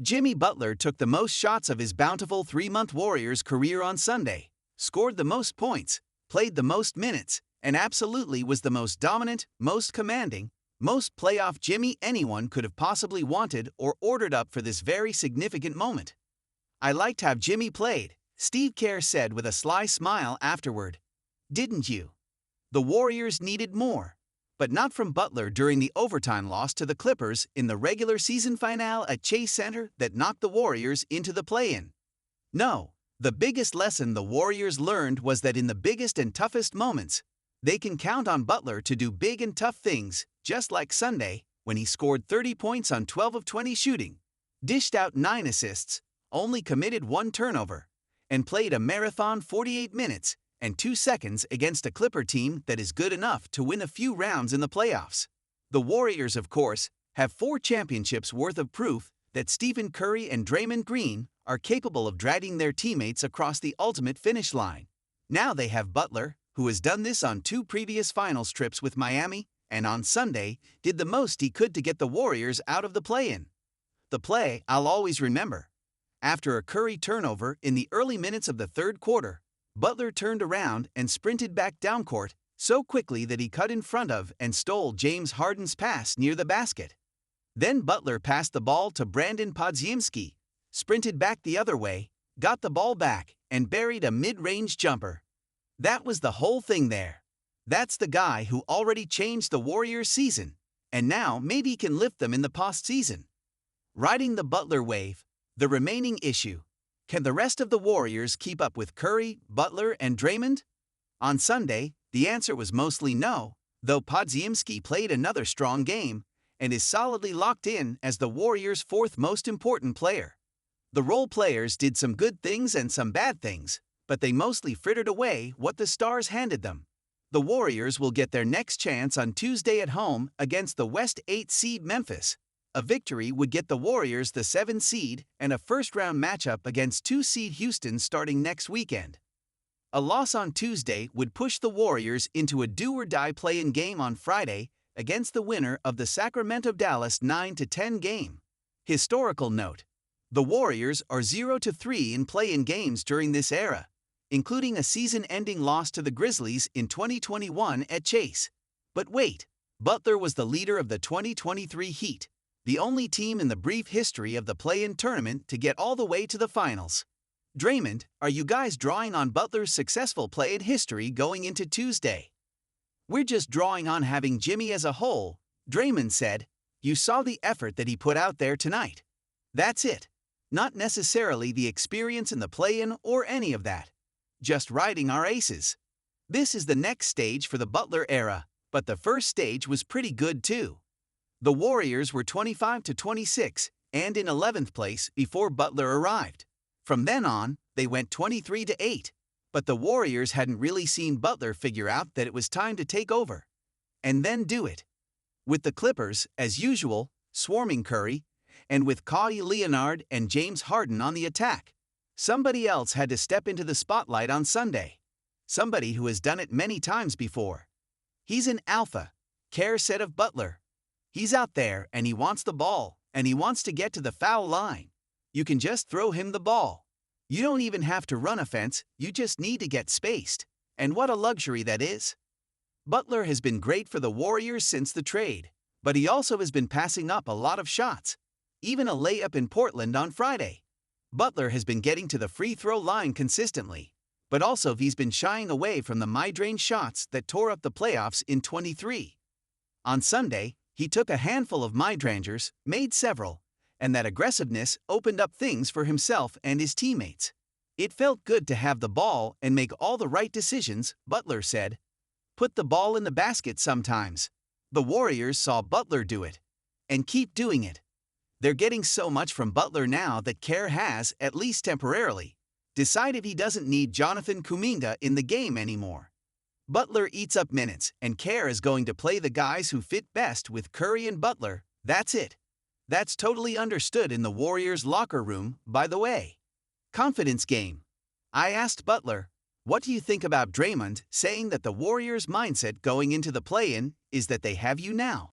Jimmy Butler took the most shots of his bountiful three-month Warriors career on Sunday, scored the most points, played the most minutes, and absolutely was the most dominant, most commanding, most playoff Jimmy anyone could have possibly wanted or ordered up for this very significant moment. "I liked how Jimmy played," Steve Kerr said with a sly smile afterward. "Didn't you?" The Warriors needed more, but not from Butler during the overtime loss to the Clippers in the regular season finale at Chase Center that knocked the Warriors into the play-in. No, the biggest lesson the Warriors learned was that in the biggest and toughest moments, they can count on Butler to do big and tough things, just like Sunday, when he scored 30 points on 12 of 20 shooting, dished out 9 assists, only committed 1 turnover, and played a marathon 48 minutes and 2 seconds against a Clipper team that is good enough to win a few rounds in the playoffs. The Warriors, of course, have 4 championships worth of proof that Stephen Curry and Draymond Green are capable of dragging their teammates across the ultimate finish line. Now they have Butler, who has done this on 2 previous finals trips with Miami, and on Sunday did the most he could to get the Warriors out of the play-in. The play I'll always remember. After a Curry turnover in the early minutes of the third quarter, Butler turned around and sprinted back down court so quickly that he cut in front of and stole James Harden's pass near the basket. Then Butler passed the ball to Brandon Podziemski, sprinted back the other way, got the ball back, and buried a mid-range jumper. That was the whole thing there. That's the guy who already changed the Warriors' season, and now maybe can lift them in the postseason. Riding the Butler wave, the remaining issue: can the rest of the Warriors keep up with Curry, Butler, and Draymond? On Sunday, the answer was mostly no, though Podziemski played another strong game and is solidly locked in as the Warriors' 4th most important player. The role players did some good things and some bad things, but they mostly frittered away what the stars handed them. The Warriors will get their next chance on Tuesday at home against the West 8 seed Memphis. A victory would get the Warriors the 7 seed and a first-round matchup against 2 seed Houston starting next weekend. A loss on Tuesday would push the Warriors into a do-or-die play-in game on Friday against the winner of the Sacramento-Dallas 9-10 game. Historical note: the Warriors are 0-3 in play-in games during this era, including a season-ending loss to the Grizzlies in 2021 at Chase. But wait, Butler was the leader of the 2023 Heat, the only team in the brief history of the play-in tournament to get all the way to the finals. Draymond, are you guys drawing on Butler's successful play-in history going into Tuesday? "We're just drawing on having Jimmy as a whole," Draymond said. "You saw the effort that he put out there tonight. That's it. Not necessarily the experience in the play-in or any of that. Just riding our aces. This is the next stage for the Butler era, but the first stage was pretty good too." The Warriors were 25-26 and in 11th place before Butler arrived. From then on, they went 23-8, but the Warriors hadn't really seen Butler figure out that it was time to take over and then do it. With the Clippers, as usual, swarming Curry, and with Kawhi Leonard and James Harden on the attack, somebody else had to step into the spotlight on Sunday. Somebody who has done it many times before. "He's an alpha," Kerr said of Butler. "He's out there and he wants the ball, and he wants to get to the foul line. You can just throw him the ball. You don't even have to run offense, you just need to get spaced. And what a luxury that is." Butler has been great for the Warriors since the trade, but he also has been passing up a lot of shots, even a layup in Portland on Friday. Butler has been getting to the free throw line consistently, but also he's been shying away from the mid-range shots that tore up the playoffs in 23. On Sunday, he took a handful of mid-rangers, made several, and that aggressiveness opened up things for himself and his teammates. "It felt good to have the ball and make all the right decisions," Butler said. "Put the ball in the basket sometimes." The Warriors saw Butler do it, and keep doing it. They're getting so much from Butler now that Kerr has, at least temporarily, decided he doesn't need Jonathan Kuminga in the game anymore. Butler eats up minutes, and Kerr is going to play the guys who fit best with Curry and Butler. That's it. That's totally understood in the Warriors' locker room, by the way. Confidence game. I asked Butler, "What do you think about Draymond saying that the Warriors' mindset going into the play-in is that they have you now?"